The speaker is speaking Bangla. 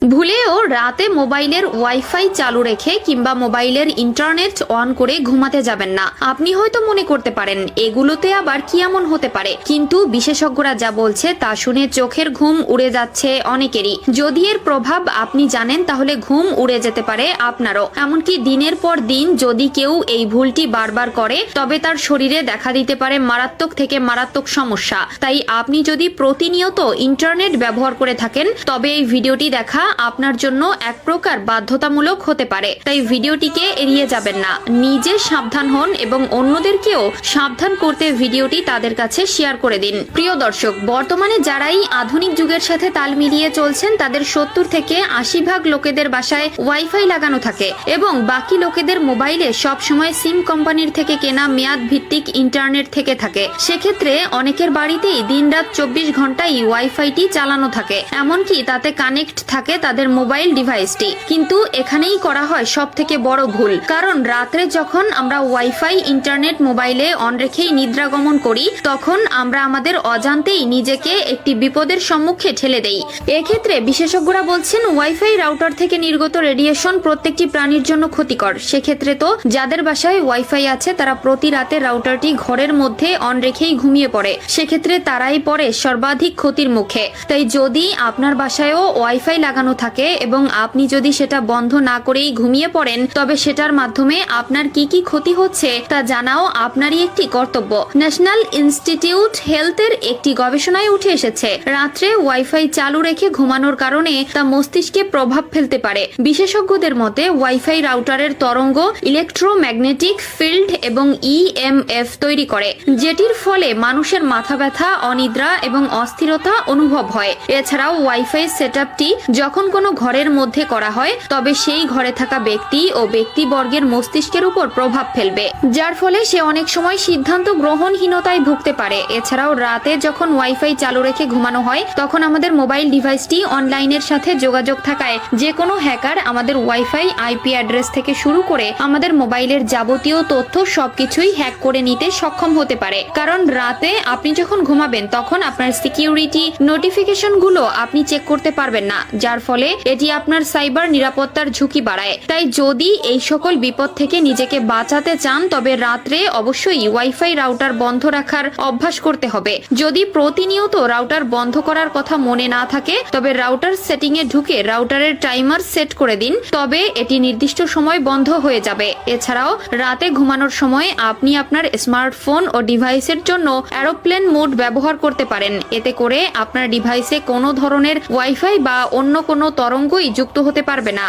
ভুলেও রাতে মোবাইলের ওয়াইফাই চালু রেখে কিংবা মোবাইলের ইন্টারনেট অন করে ঘুমাতে যাবেন না। আপনি হয়তো মনে করতে পারেন এগুলোতে আবার কি এমন হতে পারে, কিন্তু বিশেষজ্ঞরা যা বলছে তা শুনে চোখের ঘুম উড়ে যাচ্ছে অনেকেরই। যদি এর প্রভাব আপনি জানেন তাহলে ঘুম উড়ে যেতে পারে আপনারও। এমনকি দিনের পর দিন যদি কেউ এই ভুলটি বারবার করে তবে তার শরীরে দেখা দিতে পারে মারাত্মক থেকে মারাত্মক সমস্যা। তাই আপনি যদি প্রতিনিয়ত ইন্টারনেট ব্যবহার করে থাকেন তবে এই ভিডিওটি দেখা আপনার জন্য এক প্রকার বাধ্যতামূলক হতে পারে। তাই ভিডিওটিকে এড়িয়ে যাবেন না, নিজে সাবধান হন এবং অন্যদেরকেও সাবধান করতে ভিডিওটি তাদের কাছে শেয়ার করে দিন। প্রিয় দর্শক, বর্তমানে যারাই আধুনিক যুগের সাথে তাল মিলিয়ে চলছেন তাদের 70 থেকে 80% লোকেদের বাসায় ওয়াইফাই লাগানো থাকে এবং বাকি লোকেদের মোবাইলে সব সময় সিম কোম্পানির থেকে কেনা মেয়াদ ভিত্তিক ইন্টারনেট থেকে থাকে। সেক্ষেত্রে অনেকের বাড়িতেই দিনরাত 24 ঘন্টাই ওয়াইফাইটি চালানো থাকে, এমনকি তাতে কানেক্ট থাকে তাদের মোবাইল ডিভাইসটি। কিন্তু এখানেই করা হয় সব থেকে বড় ভুল, কারণ রাত্রে যখন আমরা ওয়াইফাই ইন্টারনেট মোবাইলে অন রেখেই নিদ্রাগমন করি তখন আমরা আমাদের অজান্তেই নিজেকে একটি বিপদের সম্মুখে ঠেলে দেই। এক্ষেত্রে বিশেষজ্ঞরা বলছেন ওয়াইফাই রাউটার থেকে নির্গত রেডিয়েশন প্রত্যেকটি প্রাণীর জন্য ক্ষতিকর। সেক্ষেত্রে তো যাদের বাসায় ওয়াইফাই আছে তারা প্রতি রাতে রাউটারটি ঘরের মধ্যে অন রেখেই ঘুমিয়ে পড়ে, সেক্ষেত্রে তারাই পড়ে সর্বাধিক ক্ষতির মুখে। তাই যদি আপনার বাসায়ও ওয়াইফাই লাগানো থাকে এবং আপনি যদি সেটা বন্ধ না করেই ঘুমিয়ে পড়েন তবে সেটার মাধ্যমে আপনার কি কি ক্ষতি হচ্ছে তা জানাও আপনারই একটি কর্তব্য। ন্যাশনাল ইনস্টিটিউট হেলথের একটি গবেষণায় উঠে এসেছে রাত্রে ওয়াইফাই চালু রেখে ঘুমানোর কারণে তা মস্তিষ্কে প্রভাব ফেলতে পারে। বিশেষজ্ঞদের মতে ওয়াইফাই রাউটারের তরঙ্গ ইলেকট্রোম্যাগনেটিক ফিল্ড এবং ইএমএফ তৈরি করে, যেটির ফলে মানুষের মাথা ব্যথা, অনিদ্রা এবং অস্থিরতা অনুভব হয়। এছাড়াও ওয়াইফাই সেটআপটি যখন কোনো ঘরের মধ্যে করা হয় তবে সেই ঘরে থাকা ব্যক্তি ও ব্যক্তিবর্গের মস্তিষ্কের উপর প্রভাব ফেলবে, যার ফলে সে অনেক সময় সিদ্ধান্ত গ্রহণহীনতায় ভুগতে পারে। এছাড়াও রাতে যখন ওয়াইফাই চালু রেখে ঘুমানো হয় তখন আমাদের মোবাইল ডিভাইসটি অনলাইনের সাথে যোগাযোগ থাকায় যে কোনো হ্যাকার আমাদের ওয়াইফাই আইপি অ্যাড্রেস থেকে শুরু করে আমাদের মোবাইলের যাবতীয় তথ্য সবকিছুই হ্যাক করে নিতে সক্ষম হতে পারে। কারণ রাতে আপনি যখন ঘুমাবেন তখন আপনার সিকিউরিটি নোটিফিকেশন গুলো আপনি চেক করতে পারবেন না, যার ফলে এটি আপনার সাইবার নিরাপত্তার ঝুঁকি বাড়ায়। তাই যদি এই সকল বিপদ থেকে নিজেকে বাঁচাতে চান তবে রাত্রে অবশ্যই ওয়াইফাই রাউটার বন্ধ রাখার অভ্যাস করতে হবে। যদি প্রতিনিয়ত রাউটার বন্ধ করার কথা মনে না থাকে তবে রাউটার সেটিং এ ঢুকে রাউটারের টাইমার সেট করে দিন, তবে এটি নির্দিষ্ট সময় বন্ধ হয়ে যাবে। এছাড়াও রাতে ঘুমানোর সময় আপনি আপনার স্মার্টফোন ও ডিভাইসের জন্য এরোপ্লেন মোড ব্যবহার করতে পারেন। এতে করে আপনার ডিভাইসে কোনো ধরনের ওয়াইফাই বা অন্য কোনো তরঙ্গই যুক্ত হতে পারবে না।